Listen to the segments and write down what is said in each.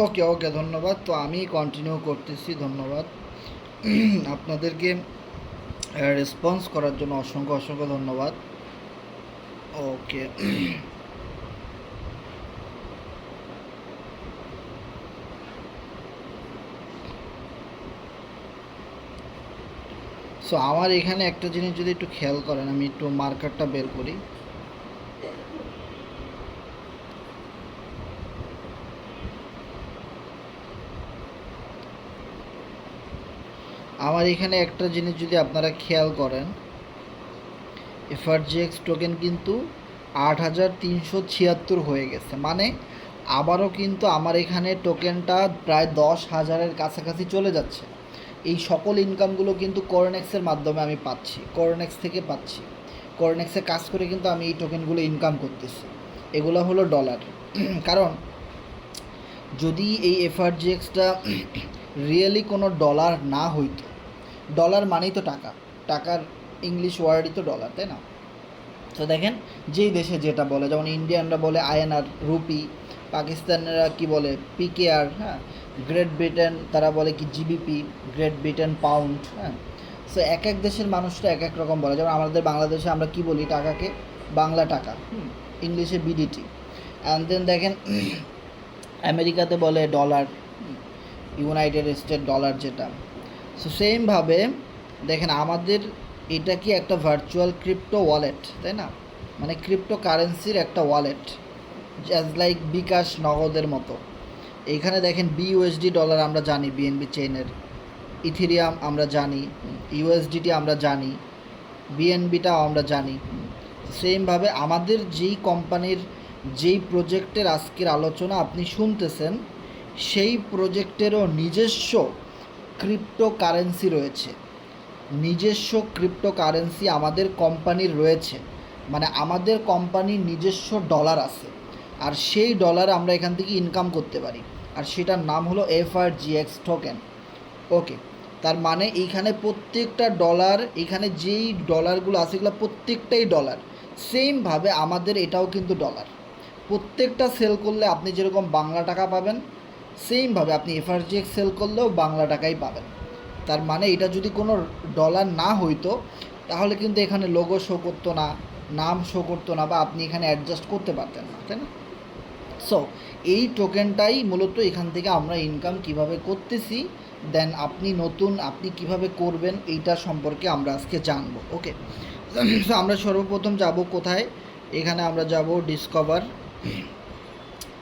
ওকে ওকে, ধন্যবাদ। তো আমি কন্টিনিউ করতেছি, ধন্যবাদ আপনাদেরকে রেসপন্স করার জন্য অসংখ্য অসংখ্য ধন্যবাদ। ওকে সো আমার এখানে একটা জিনিস যদি একটু খেয়াল করেন, আমি একটু মার্কারটা বের করি। আমার এখানে একটা জিনিস যদি আপনারা খেয়াল করেন, এফআরজিএক্স টোকেন কিন্তু 8,376 হয়ে গেছে, মানে আবারও কিন্তু আমার এখানে টোকেনটা প্রায় 10,000-এর কাছাকাছি চলে যাচ্ছে। এই সকল ইনকামগুলো কিন্তু করনেক্সের মাধ্যমে আমি পাচ্ছি, করনেক্স থেকে পাচ্ছি। করনেক্সে কাজ করে কিন্তু আমি এই টোকেনগুলো ইনকাম করতেছি। এগুলো হলো ডলার। কারণ যদি এই এফআরজিএক্সটা রিয়েলি কোনো ডলার না হইতো, ডলার মানেই তো টাকা, টাকার ইংলিশ ওয়ার্ডই তো ডলার, তাই না? তো দেখেন, যেই দেশে যেটা বলে, যেমন ইন্ডিয়ানরা বলে আইএনআর, রুপি, পাকিস্তানেরা কি বলে পিকেআর, হ্যাঁ, গ্রেট ব্রিটেন তারা বলে কি জিবিপি, গ্রেট ব্রিটেন পাউন্ড, হ্যাঁ। সো এক এক দেশের মানুষরা এক এক রকম বলে। যেমন আমাদের বাংলাদেশে আমরা কি বলি টাকাকে, বাংলা টাকা, ইংলিশে বিডিটি। অ্যান্ড দেন দেখেন আমেরিকাতে বলে ডলার, ইউনাইটেড স্টেট ডলার যেটা। সো সেমভাবে দেখেন আমাদের এটা কি একটা ভার্চুয়াল ক্রিপ্টো ওয়ালেট, তাই না? মানে ক্রিপ্টো কারেন্সির একটা ওয়ালেট, অ্যাজ লাইক বিকাশ নগদের মতো। এইখানে দেখেন বিইউএসডি ডলার আমরা জানি বিএনবি চেইনের, ইথিরিয়াম আমরা জানি, ইউএসডিটি আমরা জানি, বিএনবিটাও আমরা জানি। সেমভাবে আমাদের যেই কোম্পানির যেই প্রজেক্টের আজকের আলোচনা আপনি শুনতেছেন, সেই প্রজেক্টেরও নিজস্ব ক্রিপ্টো কারেন্সি রয়েছে, নিজস্ব ক্রিপ্টো কারেন্সি আমাদের কোম্পানির রয়েছে। মানে আমাদের কোম্পানির নিজস্ব ডলার আছে, আর সেই ডলার আমরা এখান থেকে ইনকাম করতে পারি, আর সেটার নাম হলো এফআরজিএক্স টোকেন। ওকে, তার মানে এইখানে প্রত্যেকটা ডলার, এখানে যেই ডলারগুলো আছে এগুলো প্রত্যেকটাই ডলার। সেমভাবে আমাদের এটাও কিন্তু ডলার। প্রত্যেকটা সেল করলে আপনি যেরকম বাংলা টাকা পাবেন, সেমভাবে আপনি এফআরজিএক্স সেল করলেও বাংলা টাকাই পাবেন। তার মানে এটা যদি কোনো ডলার না হইতো তাহলে কিন্তু এখানে লোগো শো করতো না, নাম শো করতো না, বা আপনি এখানে অ্যাডজাস্ট করতে পারতেন না, তাই না? সো এই টোকেনটাই মূলত এখান থেকে আমরা ইনকাম কিভাবে করতেছি, দেন আপনি কিভাবে করবেন এইটা সম্পর্কে আমরা আজকে জানবো। ওকে, সো আমরা সর্বপ্রথম যাব কোথায়? এখানে আমরা যাব ডিসকভার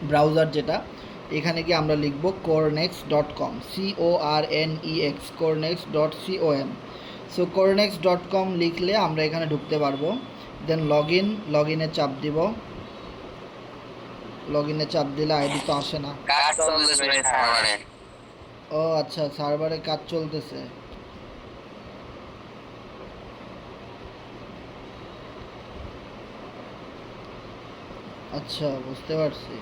ব্রাউজার যেটা, এখানে গিয়ে আমরা লিখব cornex.com, CORNEX, cornex.com। So cornex.com লিখলে আমরা এখানে ঢুকতে পারবো। দেন লগ ইনে চাপ দিব। লগ ইনে চাপ দিলে আইডি তো আসে না। ও আচ্ছা, সার্ভারে কাজ চলতেছে। আচ্ছা, বুঝতে পারছি।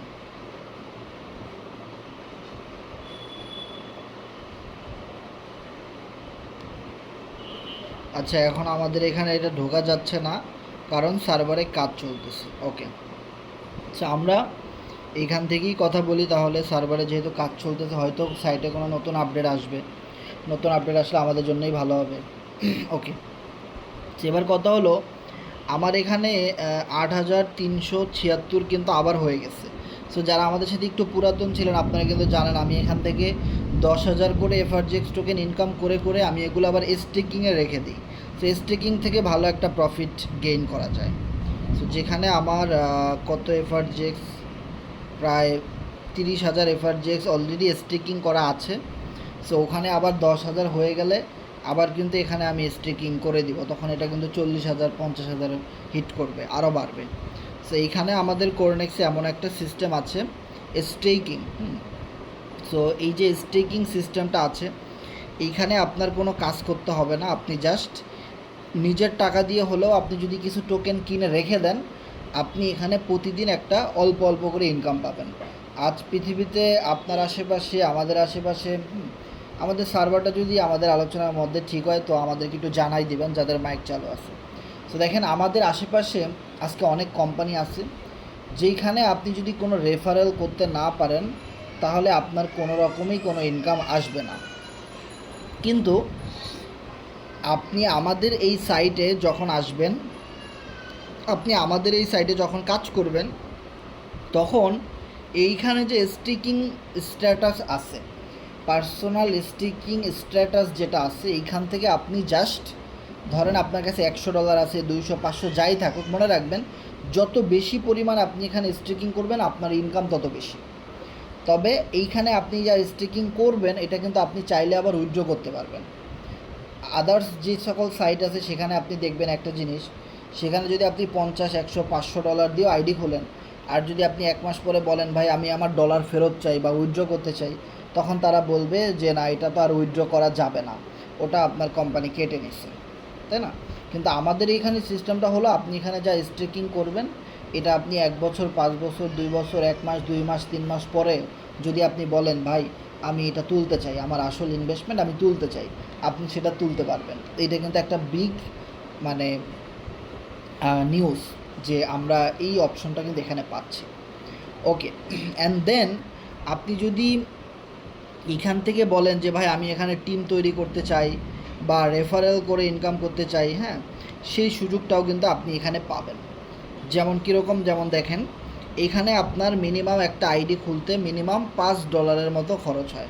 আচ্ছা, এখন আমাদের এখানে এটা ঢোকা যাচ্ছে না কারণ সার্ভারে কাজ চলতেছে। ওকে, আচ্ছা, আমরা এইখান থেকেই কথা বলি তাহলে। সার্ভারে যেহেতু কাজ চলতেছে, হয়তো সাইটে কোনো নতুন আপডেট আসবে, নতুন আপডেট আসলে আমাদের জন্যই ভালো হবে। ওকে, এবার কথা হলো আমার এখানে 8,376 কিন্তু আবার হয়ে গেছে। সো যারা আমাদের সাথে একটু পুরাতন ছিলেন আপনারা কিন্তু জানেন আমি এখান থেকে 10,000 করে এফআরজিএক্স টোকেন ইনকাম করে করে আমি এগুলো আবার স্টেকিংয়ে রেখে দিই। সো স্টেকিং থেকে ভালো একটা প্রফিট গেইন করা যায়। সো যেখানে আমার কত এফআরজিএক্স, প্রায় 30,000 এফআরজিএক্স অলরেডি স্টেকিং করা আছে। সো ওখানে আবার 10,000 হয়ে গেলে আবার কিন্তু এখানে আমি স্টেকিং করে দিব, তখন এটা কিন্তু 40,000 50,000 হিট করবে, আরও বাড়বে। সো এইখানে আমাদের কোরনেক্সে এমন একটা সিস্টেম আছে স্টেকিং। সো এই যে স্টেকিং সিস্টেমটা আছে, এইখানে আপনার কোনো কাজ করতে হবে না, আপনি জাস্ট নিজের টাকা দিয়ে হলেও আপনি যদি কিছু টোকেন কিনে রেখে দেন, আপনি এখানে প্রতিদিন একটা অল্প অল্প করে ইনকাম পাবেন। আজ পৃথিবীতে আপনার আশেপাশে, আমাদের আশেপাশে, আমাদের সার্ভারটা যদি আমাদের আলোচনার মধ্যে ঠিক হয় তো আমাদেরকে একটু জানাই দিবেন যাদের মাইক চালু আছে। তো দেখেন আমাদের আশেপাশে আজকে অনেক কোম্পানি আছে যেইখানে আপনি যদি কোনো রেফারেল করতে না পারেন তাহলে আপনার কোনো রকমই কোনো ইনকাম আসবে না। কিন্তু আপনি আমাদের এই সাইটে যখন আসবেন, আপনি আমাদের এই সাইটে যখন কাজ করবেন, তখন এইখানে যে স্টিকিং স্ট্যাটাস আছে, পার্সোনাল স্টিকিং স্ট্যাটাস যেটা আছে, এইখান থেকে আপনি জাস্ট ধরেন আপনার কাছে $100 আছে, 200, 500 যাই থাকুক, মনে রাখবেন যত বেশি পরিমাণ আপনি এখানে স্টিকিং করবেন আপনার ইনকাম তত বেশি। তবে এইখানে আপনি যা স্টিকিং করবেন এটা কিন্তু আপনি চাইলে আবার উইথড্র করতে পারবেন। আদার্স যে সকল সাইট আছে সেখানে আপনি দেখবেন একটা জিনিস, সেখানে যদি আপনি 50, 100, $500 দিয়েও আইডি খোলেন, আর যদি আপনি 1 মাস পরে বলেন ভাই আমি আমার ডলার ফেরত চাই বা উইথড্র করতে চাই, তখন তারা বলবে যে না, এটা তো আর উইথড্র করা যাবে না, ওটা আপনার কোম্পানি কেটে নিচ্ছে, তাই না? কিন্তু আমাদের এইখানে সিস্টেমটা হলো আপনি এখানে যা স্টেকিং করবেন এটা আপনি 1 বছর, 5 বছর, 2 বছর, 1 মাস, 2 মাস, 3 মাস পরে যদি আপনি বলেন ভাই আমি এটা তুলতে চাই, আমার আসল ইনভেস্টমেন্ট আমি তুলতে চাই, আপনি সেটা তুলতে পারবেন। এটা কিন্তু একটা বিগ মানে নিউজ যে আমরা এই অপশনটা কিন্তু এখানে পাচ্ছি। ওকে, অ্যান্ড দেন আপনি যদি এখান থেকে বলেন যে ভাই আমি এখানে টিম তৈরি করতে চাই বা রেফারেল করে ইনকাম করতে চাই, হ্যাঁ, সেই সুযোগটাও কিন্তু আপনি এখানে পাবেন। যেমন কীরকম, যেমন দেখেন এখানে আপনার মিনিমাম একটা আইডি খুলতে মিনিমাম $5 মতো খরচ হয়।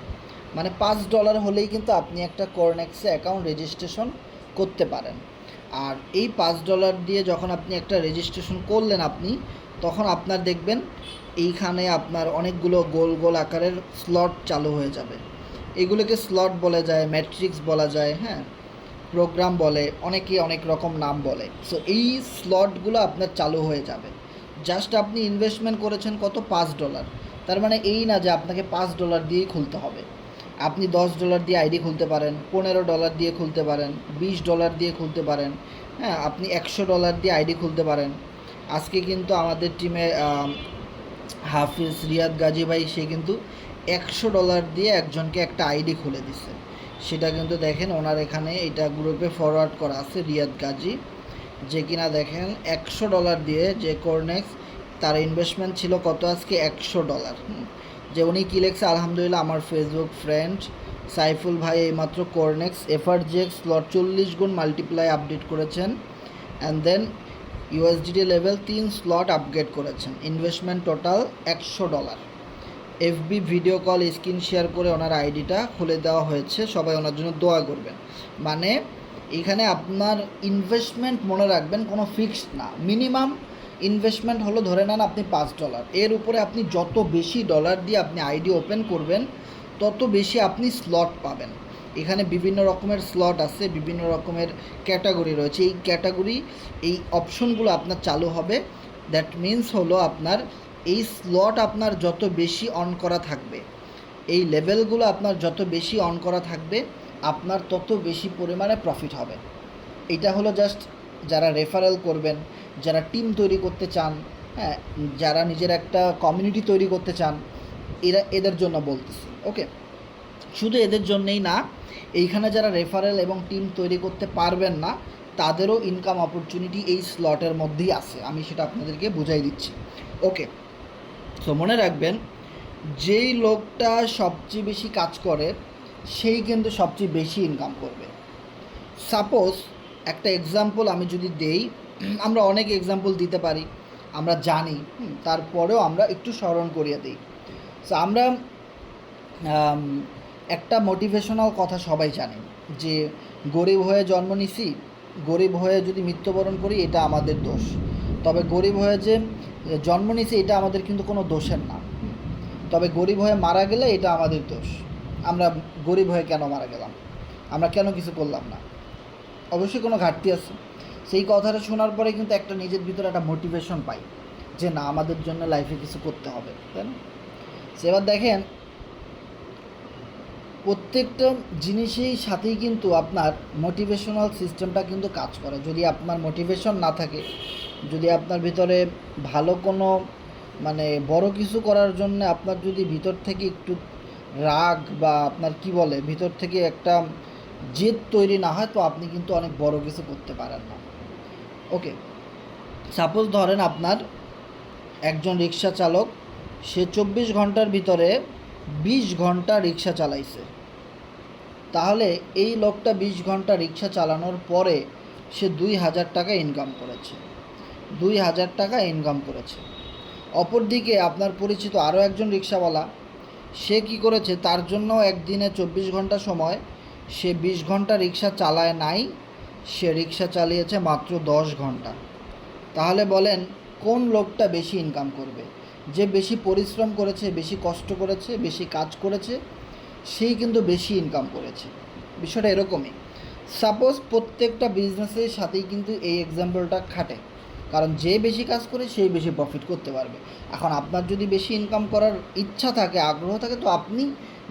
মানে $5 হলেই কিন্তু আপনি একটা কর্নেক্সে অ্যাকাউন্ট রেজিস্ট্রেশন করতে পারেন। আর এই $5 দিয়ে যখন আপনি একটা রেজিস্ট্রেশন করলেন আপনি, তখন আপনার দেখবেন এইখানে আপনার অনেকগুলো গোল গোল আকারের স্লট চালু হয়ে যাবে। এগুলোকে স্লট বলা যায়, ম্যাট্রিক্স বলা যায়, হ্যাঁ, প্রোগ্রাম বলে, অনেকে অনেক রকম নাম বলে। সো এই স্লটগুলো আপনার চালু হয়ে যাবে। জাস্ট আপনি ইনভেস্টমেন্ট করেছেন কত? $5। তার মানে এই না যে আপনাকে $5 দিয়েই খুলতে হবে। আপনি $10 দিয়ে আইডি খুলতে পারেন, $15 দিয়ে খুলতে পারেন, $20 দিয়ে খুলতে পারেন, হ্যাঁ, আপনি $100 দিয়ে আইডি খুলতে পারেন। আজকে কিন্তু আমাদের টিমে হাফিজ রিয়াদ গাজী ভাই, সে কিন্তু $100 দিয়ে একজনকে একটা আইডি খুলে দিছে। সেটা কিন্তু দেখেন ওনার এখানে এটা গ্রুপে ফরওয়ার্ড করা আছে, রিয়াদ গাজী, যে কিনা দেখেন $100 দিয়ে, যে কর্নেক্স তার ইনভেস্টমেন্ট ছিল কত আজকে? $100। যে উনি কী লেখছে, আলহামদুলিল্লাহ আমার ফেসবুক ফ্রেন্ড সাইফুল ভাই এইমাত্র কর্নেক্স এফআরজেক্স স্লট 40 গুণ মাল্টিপ্লাই আপডেট করেছেন, and then USDT level 3 slot upgrade করেছেন, investment total $100। FB video call screen share করে ওনার আইডিটা খুলে দেওয়া হয়েছে, সবাই ওনার জন্য দোয়া করবেন। মানে এখানে আপনার ইনভেস্টমেন্ট মনে রাখবেন কোনো ফিক্সড না, মিনিমাম ইনভেস্টমেন্ট হলো ধরে নেন আপনি $5, এর উপরে আপনি যত বেশি ডলার দিয়ে আপনি আইডি ওপেন করবেন তত বেশি আপনি স্লট পাবেন। এখানে বিভিন্ন রকমের স্লট আছে, বিভিন্ন রকমের ক্যাটাগরি রয়েছে, এই ক্যাটাগরি এই অপশনগুলো আপনার চালু হবে। দ্যাট মিন্স হলো আপনার এই স্লট আপনার যত বেশি অন করা থাকবে, এই লেভেলগুলো আপনার যত বেশি অন করা থাকবে, আপনার তত বেশি পরিমাণে প্রফিট হবে। এটা হলো জাস্ট যারা রেফারেল করবেন, যারা টিম তৈরি করতে চান, হ্যাঁ, যারা নিজের একটা কমিউনিটি তৈরি করতে চান, এদের জন্য বলতেছি। ওকে, শুধু এদের জন্যেই না, এইখানে যারা রেফারেল এবং টিম তৈরি করতে পারবেন না তাদেরও ইনকাম অপরচুনিটি এই স্লটের মধ্যেই আছে, আমি সেটা আপনাদেরকে বুঝাই দিচ্ছি। ওকে, সো মনে রাখবেন যেই লোকটা সবচেয়ে বেশি কাজ করে সেই কিন্তু সবচেয়ে বেশি ইনকাম করবে। সাপোজ একটা এক্সাম্পল আমি যদি দেই, আমরা অনেক এক্সাম্পল দিতে পারি, আমরা জানি, তারপরেও আমরা একটু স্মরণ করিয়ে দিই। সো আমরা একটা মোটিভেশনাল কথা সবাই জানি যে গরিব হয়ে জন্ম নিছি, গরিব হয়ে যদি মৃত্যুবরণ করি এটা আমাদের দোষ। তবে গরিব হয়ে যে জন্ম নিছি এটা আমাদের কিন্তু কোনো দোষের না, তবে গরিব হয়ে মারা গেলে এটা আমাদের দোষ। আমরা গরিব হয়ে কেন মারা গেলাম, আমরা কেন কিছু করলাম না, অবশ্যই কোনো ঘাটতি আছে। সেই কথাটা শোনার পরে কিন্তু একটা নিজের ভিতরে একটা মোটিভেশন পাই যে না, আমাদের জন্য লাইফে কিছু করতে হবে, তাই না? এবার দেখেন প্রত্যেকটা জিনিসের সাথেই কিন্তু আপনার মোটিভেশনাল সিস্টেমটা কিন্তু কাজ করে। যদি আপনার মোটিভেশন না থাকে, যদি আপনার ভিতরে ভালো কোনো মানে বড় কিছু করার জন্য আপনার যদি ভিতর থেকে একটু রাগ বা আপনার কি বলে ভিতর থেকে একটা জেদ তৈরি না হয়, তো আপনি কিন্তু অনেক বড় কিছু করতে পারেন না। ওকে, সাপোজ ধরেন আপনার একজন রিক্সা চালক, সে 24 ঘন্টার ভিতরে 20 ঘন্টা রিক্সা চালাইছে, তাহলে এই লোকটা 20 ঘন্টা রিক্সা চালানোর পরে সে 2,000 টাকা ইনকাম করেছে, 2,000 টাকা ইনকাম করেছে। অপরদিকে আপনার পরিচিত আরও একজন রিক্সাওয়ালা, সে কি করেছে, তার জন্য একদিনে 24 ঘন্টা সময়, সে 20 ঘন্টা রিক্সা চালায় নাই, সে রিক্সা চালিয়েছে মাত্র 10 ঘন্টা। তাহলে বলেন কোন লোকটা বেশি ইনকাম করবে? যে বেশি পরিশ্রম করেছে, বেশি কষ্ট করেছে, বেশি কাজ করেছে, সেই কিন্তু বেশি ইনকাম করেছে। বিষয়টা এরকমই। সাপোজ প্রত্যেকটা বিজনেসের সাথেই কিন্তু এই এক্সাম্পলটা খাটে, কারণ যে বেশি কাজ করে সেই বেশি প্রফিট করতে পারবে। এখন আপনার যদি বেশি ইনকাম করার ইচ্ছা থাকে, আগ্রহ থাকে, তো আপনি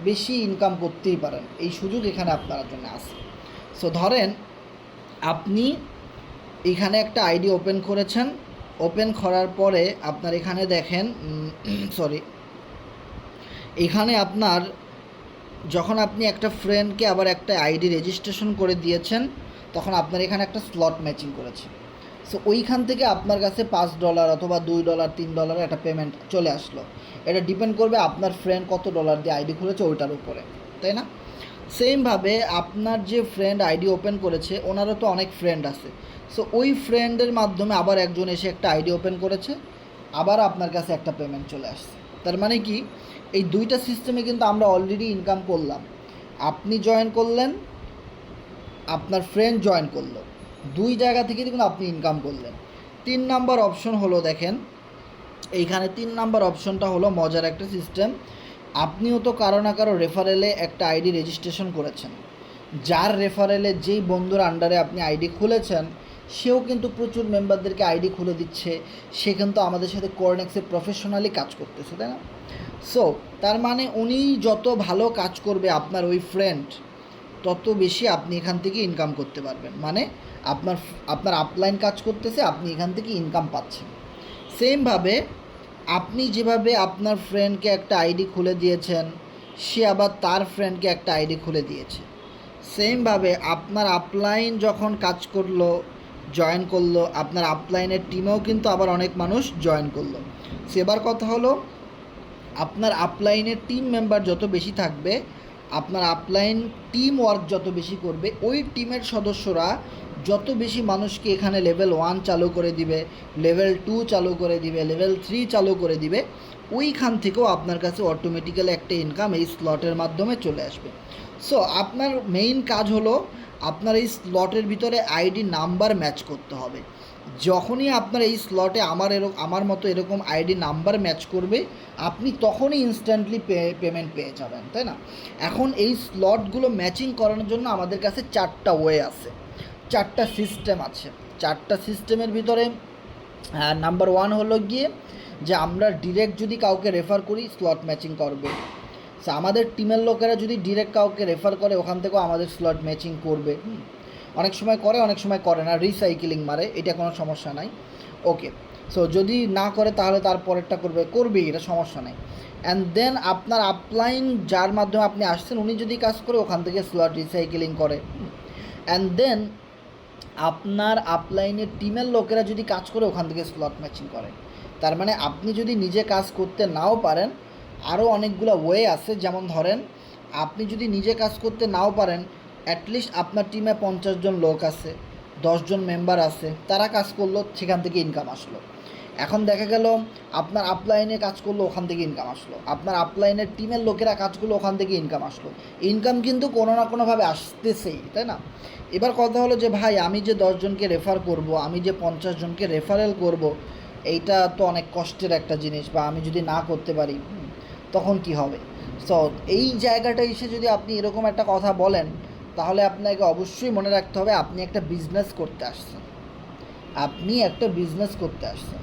বেশি ইনকাম করতেই পারেন, এই সুযোগ এখানে আপনার জন্য আছে। সো ধরেন আপনি এখানে একটা আইডি ওপেন করেছেন, ওপেন করার পরে আপনার এখানে দেখেন এখানে আপনার যখন আপনি একটা ফ্রেন্ডকে আবার একটা আইডি রেজিস্ট্রেশন করে দিয়েছেন, তখন আপনার এখানে একটা স্লট ম্যাচিং করেছে। সো ওইখান থেকে আপনার কাছে $5 অথবা $2 $3 একটা পেমেন্ট চলে আসলো। এটা ডিপেন্ড করবে আপনার ফ্রেন্ড কত ডলার দিয়ে আইডি খুলেছে ওইটার উপরে, তাই না? সেমভাবে আপনার যে ফ্রেন্ড আইডি ওপেন করেছে, ওনারও তো অনেক ফ্রেন্ড আছে। সো ওই ফ্রেন্ডের মাধ্যমে আবার একজন এসে একটা আইডি ওপেন করেছে, আবার আপনার কাছে একটা পেমেন্ট চলে আসছে। তার মানে কি, এই দুইটা সিস্টেমে কিন্তু আমরা অলরেডি ইনকাম করলাম। আপনি জয়েন করলেন, আপনার ফ্রেন্ড জয়েন করলো, দুই জায়গা থেকে কিন্তু আপনি ইনকাম করলেন। 3 নাম্বার অপশন হলো, দেখেন এইখানে 3 নাম্বার অপশনটা হলো মজার একটা সিস্টেম। আপনিও তো কারো না কারো রেফারেলে একটা আইডি রেজিস্ট্রেশন করেছেন, যার রেফারেলে যেই বন্ধুর আন্ডারে আপনি আইডি খুলেছেন, সেও কিন্তু প্রচুর মেম্বারদেরকে আইডি খুলে দিচ্ছে, সে কিন্তু আমাদের সাথে কোরনেক্সে প্রফেশনালি কাজ করতেছে, তাই না? সো তার মানে উনি যত ভালো কাজ করবে আপনার ওই ফ্রেন্ড, তত বেশি আপনি এখান থেকে ইনকাম করতে পারবেন। মানে আপনার আপলাইন কাজ করতেছে, আপনি এখান থেকে ইনকাম পাচ্ছেন। সেমভাবে আপনি যেভাবে আপনার ফ্রেন্ডকে একটা আইডি খুলে দিয়েছেন, সে আবার তার ফ্রেন্ডকে একটা আইডি খুলে দিয়েছে। সেমভাবে আপনার আপলাইন যখন কাজ করলো, জয়েন করলো, আপনার আপলাইনের টিমেও কিন্তু আবার অনেক মানুষ জয়েন করলো। সেবার কথা হলো, আপনার আপলাইনের টিম মেম্বার যত বেশি থাকবে, আপনার আপলাইন টিম ওয়ার্ক যত বেশি করবে, ওই টিমের সদস্যরা যত বেশি মানুষকে এখানে লেভেল 1 চালু করে দিবে, লেভেল 2 চালু করে দিবে, লেভেল 3 চালু করে দিবে, ওইখান থেকেও আপনার কাছে অটোমেটিক্যালি একটা ইনকাম এই স্লটের মাধ্যমে চলে আসবে। সো আপনার মেইন কাজ হলো আপনার এই স্লটের ভিতরে আইডি নাম্বার ম্যাচ করতে হবে। যখনই আপনার এই স্লটে আমার মতো এরকম আইডি নাম্বার ম্যাচ করবে, আপনি তখনই ইনস্ট্যান্টলি পেমেন্ট পেয়ে যাবেন, তাই না? এখন এই স্লটগুলো ম্যাচিং করানোর জন্য আমাদের কাছে 4টা ওয়ে আছে, 4টা সিস্টেম আছে। 4টা সিস্টেমের ভিতরে নাম্বার 1 হলো গিয়ে যে আমরা ডিরেক্ট যদি কাউকে রেফার করি, স্লট ম্যাচিং করবে। সো আমাদের টিমের লোকেরা যদি ডিরেক্ট কাউকে রেফার করে, ওখান থেকেও আমাদের স্লট ম্যাচিং করবে। অনেক সময় করে, অনেক সময় করে না, রিসাইকেলিং মারে, এটা কোনো সমস্যা নাই। ওকে, সো যদি না করে তাহলে তার পরেরটা করবেই, এটা সমস্যা নেই। অ্যান্ড দেন আপনার আপলাইন যার মাধ্যমে আপনি আসছেন, উনি যদি কাজ করে, ওখান থেকে স্লট রিসাইকেলিং করে। অ্যান্ড দেন আপনার আপলাইনের টিমের লোকেরা যদি কাজ করে, ওখান থেকে স্লট ম্যাচিং করে। তার মানে আপনি যদি নিজে কাজ করতে নাও পারেন, আরও অনেকগুলো ওয়ে আছে। যেমন ধরেন আপনি যদি নিজে কাজ করতে নাও পারেন, অ্যাটলিস্ট আপনার টিমে 50 জন লোক আছে, 10 জন মেম্বার আছে, তারা কাজ করলো, সেখান থেকে ইনকাম আসলো। এখন দেখা গেল আপনার আপলাইনে কাজ করলো, ওখান থেকে ইনকাম আসলো। আপনার আপলাইনের টিমের লোকেরা কাজ করলো, ওখান থেকে ইনকাম আসলো। ইনকাম কিন্তু কোনো না কোনোভাবে আসতেছেই, তাই না? এবার কথা হলো যে ভাই, আমি যে 10 জনকে রেফার করব, আমি যে 50 জনকে রেফারেল করব, এইটা তো অনেক কষ্টের একটা জিনিস, বা আমি যদি না করতে পারি তখন কি হবে? সো এই জায়গাটা এসে যদি আপনি এরকম একটা কথা বলেন, তাহলে আপনাকে অবশ্যই মনে রাখতে হবে আপনি একটা বিজনেস করতে আসছেন। আপনি একটা বিজনেস করতে আসছেন।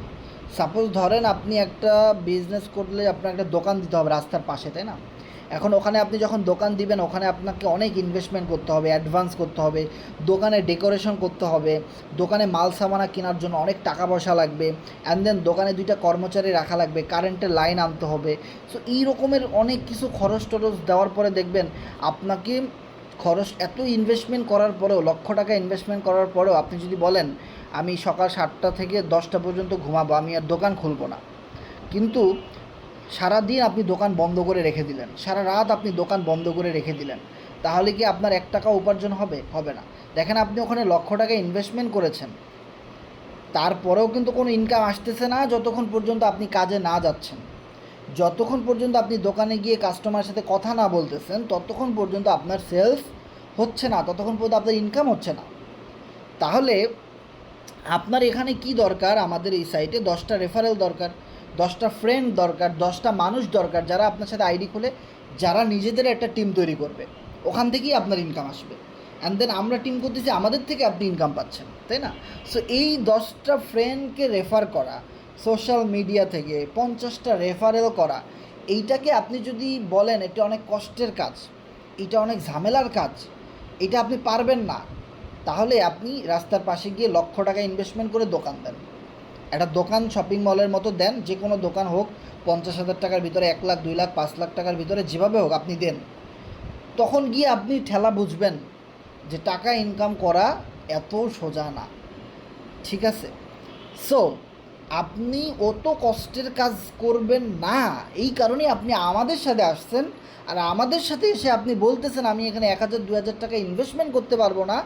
সাপোজ ধরেন আপনি একটা বিজনেস করলে আপনার একটা দোকান দিতে হবে রাস্তার পাশে, তাই না? এখন ওখানে আপনি যখন দোকান দিবেন, ওখানে আপনাকে অনেক ইনভেস্টমেন্ট করতে হবে, অ্যাডভান্স করতে হবে, দোকানে ডেকোরেশন করতে হবে, দোকানে মাল সামানা কেনার জন্য অনেক টাকা পয়সা লাগবে, অ্যান্ড দেন দোকানে 2টা কর্মচারী রাখা লাগবে, কারেন্টের লাইন আনতে হবে। সো এই রকমের অনেক কিছু খরচ টরচ দেওয়ার পরে দেখবেন আপনাকে এত ইনভেস্টমেন্ট করার পরেও, লক্ষ টাকা ইনভেস্টমেন্ট করার পরেও আপনি যদি বলেন আমি সকাল 7টা থেকে 10টা পর্যন্ত ঘুমাবো, আমি আর দোকান খুলবো না। কিন্তু সারাদিন আপনি দোকান বন্ধ করে রেখে দিলেন, সারা রাত আপনি দোকান বন্ধ করে রেখে দিলেন, তাহলে কি আপনার 1 টাকা উপার্জন হবে? হবে না। দেখেন আপনি ওখানে লক্ষ টাকা ইনভেস্টমেন্ট করেছেন, তারপরেও কিন্তু কোনো ইনকাম আসতেছে না যতক্ষণ পর্যন্ত আপনি কাজে না যাচ্ছেন। যতক্ষণ পর্যন্ত আপনি দোকানে গিয়ে কাস্টমারের সাথে কথা না বলতেছেন, ততক্ষণ পর্যন্ত আপনার সেলস হচ্ছে না, ততক্ষণ পর্যন্ত আপনার ইনকাম হচ্ছে না। তাহলে আপনার এখানে কি দরকার? আমাদের এই সাইটে 10টা রেফারেল দরকার, 10টা ফ্রেন্ড দরকার, 10টা মানুষ দরকার যারা আপনার সাথে আইডি খুলে, যারা নিজেদের একটা টিম তৈরি করবে, ওখান থেকেই আপনার ইনকাম আসবে। অ্যান্ড দেন আমরা টিম করতেছি, আমাদের থেকে আপনি ইনকাম পাচ্ছেন, তাই না? সো এই 10টা ফ্রেন্ডকে রেফার করা, সোশ্যাল মিডিয়া থেকে 50টা রেফারেল করা, এইটাকে আপনি যদি বলেন এটা অনেক কষ্টের কাজ, এটা অনেক ঝামেলার কাজ, এটা আপনি পারবেন না, তাহলে আপনি রাস্তার পাশে গিয়ে লক্ষ টাকা ইনভেস্টমেন্ট করে দোকান দেন। একটা দোকান শপিং মলের মতো দেন, যে কোনো দোকান হোক, 50,000 টাকার ভিতরে, 1 লাখ, 2 লাখ, 5 লাখ টাকার ভিতরে, যেভাবে হোক আপনি দেন। তখন গিয়ে আপনি ঠেলা বুঝবেন যে টাকা ইনকাম করা এত সোজা না। ঠিক আছে? সো আপনি অত কষ্টের কাজ করবেন না, এই কারণেই আপনি আমাদের সাথে আসছেন। আর আমাদের সাথে এসে আপনি বলতেছেন আমি এখানে 1,000 2,000 টাকা ইনভেস্টমেন্ট করতে পারবো না,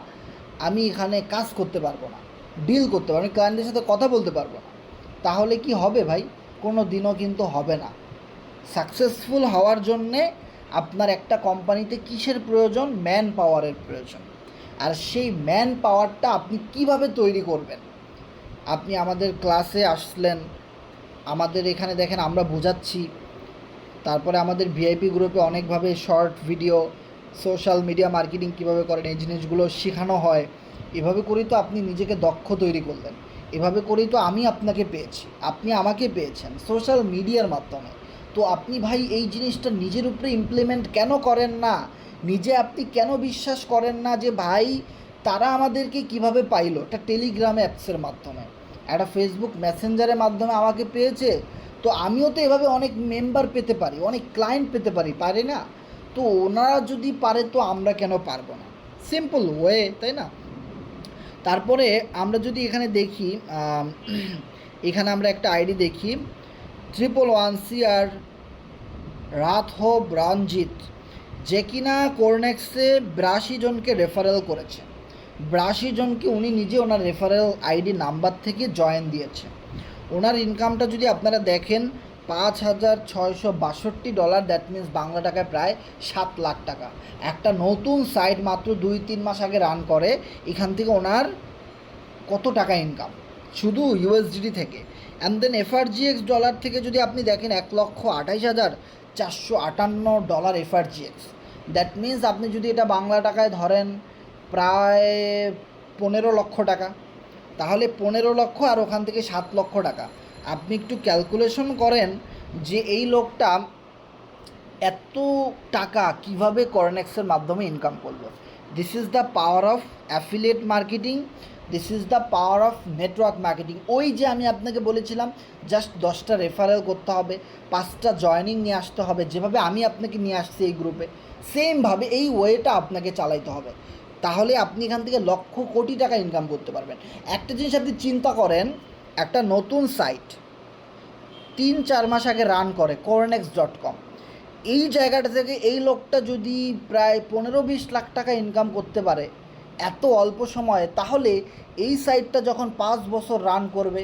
আমি এখানে কাজ করতে পারবো না, ডিল করতে পারবো, আমি ক্লায়েন্টের সাথে কথা বলতে পারবো না। তাহলে কি হবে ভাই? কোনো দিনও কিন্তু হবে না। সাকসেসফুল হওয়ার জন্যে আপনার একটা কোম্পানিতে কিসের প্রয়োজন? ম্যান পাওয়ারের প্রয়োজন। আর সেই ম্যান পাওয়ারটা আপনি কিভাবে তৈরি করবেন? আপনি আমাদের ক্লাসে আসলেন, আমাদের এখানে দেখেন আমরা বোঝাচ্ছি, তারপরে আমাদের ভিআইপি গ্রুপে অনেকভাবে short video, social media marketing কীভাবে করেন এই জিনিসগুলো শেখানো হয়। এভাবে করেই তো আপনি নিজেকে দক্ষ তৈরি করলেন, এভাবে করেই তো আমি আপনাকে পেয়েছি, আপনি আমাকে পেয়েছেন সোশ্যাল মিডিয়ার মাধ্যমে। তো আপনি ভাই এই জিনিসটা নিজের উপরে ইমপ্লিমেন্ট কেন করেন না? নিজে আপনি কেন বিশ্বাস করেন না যে ভাই তারা আমাদেরকে কিভাবে পাইলো? একটা টেলিগ্রাম অ্যাপসের মাধ্যমে, একটা ফেসবুক মেসেঞ্জারের মাধ্যমে আমাকে পেয়েছে, তো আমিও তো এভাবে অনেক মেম্বার পেতে পারি, অনেক ক্লায়েন্ট পেতে পারি, পারে না? তো ওনারা যদি পারে তো আমরা কেন পারবো না? সিম্পল ওয়ে, তাই না? তারপরে আমরা যদি এখানে দেখি, এখানে আমরা একটা আইডি দেখি, 111CR রাতহব রঞ্জিত, যে কিনা কোরনেক্সে 82 জনকে রেফারেল করেছে। 82 জনকে উনি নিজে ওনার রেফারেল আইডি নাম্বার থেকে জয়েন দিয়েছে। ওনার ইনকামটা যদি আপনারা দেখেন, $5,662, দ্যাট মিন্স বাংলা টাকায় প্রায় 7 লাখ টাকা। একটা নতুন সাইট মাত্র 2-3 মাস আগে রান করে, এখান থেকে ওনার কত টাকা ইনকাম শুধু ইউএসডিটি থেকে। অ্যান্ড দেন এফআরজিএক্স ডলার থেকে যদি আপনি দেখেন, $1,28,458 এফআরজিএক্স, দ্যাট মিন্স আপনি যদি এটা বাংলা টাকায় ধরেন প্রায় 15 লক্ষ টাকা, তাহলে 15 লক্ষ আর ওখান থেকে 7 লক্ষ টাকা, আপনি একটু ক্যালকুলেশন করেন যে এই লোকটা এত টাকা কিভাবে কর্নেক্সের মাধ্যমে ইনকাম করলো। This is the power of affiliate marketing, this is the power of network marketing. ওই যে আমি আপনাকে বলেছিলাম জাস্ট 10টা রেফারেল করতে হবে, 5টা জয়েনিং নিয়ে আসতে হবে, যেভাবে আমি আপনাকে নিয়ে আসছি এই গ্রুপে, সেমভাবে এই ওয়েটা আপনাকে চালাইতে হবে। তাহলে আপনি এখান থেকে লক্ষ কোটি টাকা ইনকাম করতে পারবেন। একটা জিনিস আপনি চিন্তা করেন, একটা নতুন সাইট 3-4 মাস আগে রান করে cornex.com, এই জায়গাটা থেকে এই লোকটা যদি প্রায় 15-20 লাখ টাকা ইনকাম করতে পারে এত অল্প সময়ে, তাহলে এই সাইটটা যখন 5 বছর রান করবে,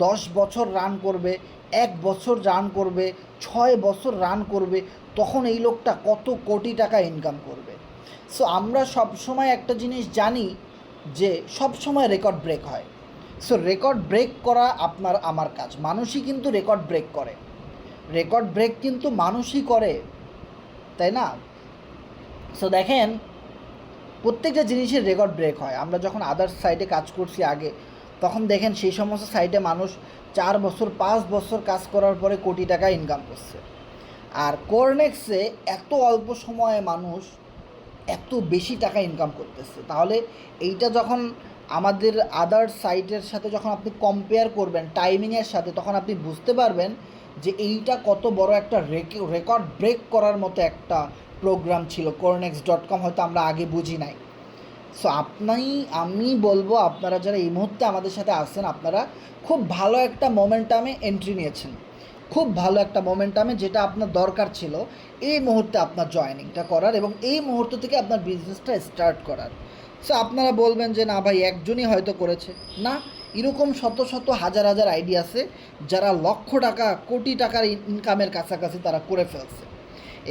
10 বছর রান করবে, 1 বছর রান করবে, 6 বছর রান করবে, তখন এই লোকটা কত কোটি টাকা ইনকাম করবে। সো আমরা সব সময় একটা জিনিস জানি যে সব সময় রেকর্ড ব্রেক হয়। সো রেকর্ড ব্রেক করা আপনার আমার কাজ। মানুষই কিন্তু রেকর্ড ব্রেক করে, রেকর্ড ব্রেক কিন্তু মানুষই করে, তাই না? সো দেখেন প্রত্যেকটা জিনিসের রেকর্ড ব্রেক হয়। আমরা যখন আদার্স সাইটে কাজ করছি আগে, তখন দেখেন সেই সমস্ত সাইটে মানুষ 4 বছর 5 বছর কাজ করার পরে কোটি টাকা ইনকাম করছে। আর কোরনেক্সে এত অল্প সময়ে মানুষ এত বেশি টাকা ইনকাম করতেছে। তাহলে এইটা যখন আমাদের আদার সাইটের সাথে যখন আপনি কম্পেয়ার করবেন টাইমিংয়ের সাথে, তখন আপনি বুঝতে পারবেন যে এইটা কত বড় একটা রেকর্ড ব্রেক করার মতো একটা প্রোগ্রাম ছিল। cornex.com হয়তো আমরা আগে বুঝি নাই। সো আমি বলবো আপনারা যারা এই মুহূর্তে আমাদের সাথে আসছেন, আপনারা খুব ভালো একটা মোমেন্টামে এন্ট্রি নিয়েছেন, খুব ভালো একটা মোমেন্টামে, যেটা আপনার দরকার ছিল এই মুহূর্তে আপনার জয়েনিংটা করার এবং এই মুহূর্ত থেকে আপনার বিজনেসটা স্টার্ট করার। সো আপনারা বলবেন যে না ভাই একজনই হয়তো করেছে, না, এরকম শত শত হাজার হাজার আইডিয়া আছে যারা লক্ষ টাকা কোটি টাকার ইনকামের কাছাকাছি তারা করে ফেলছে।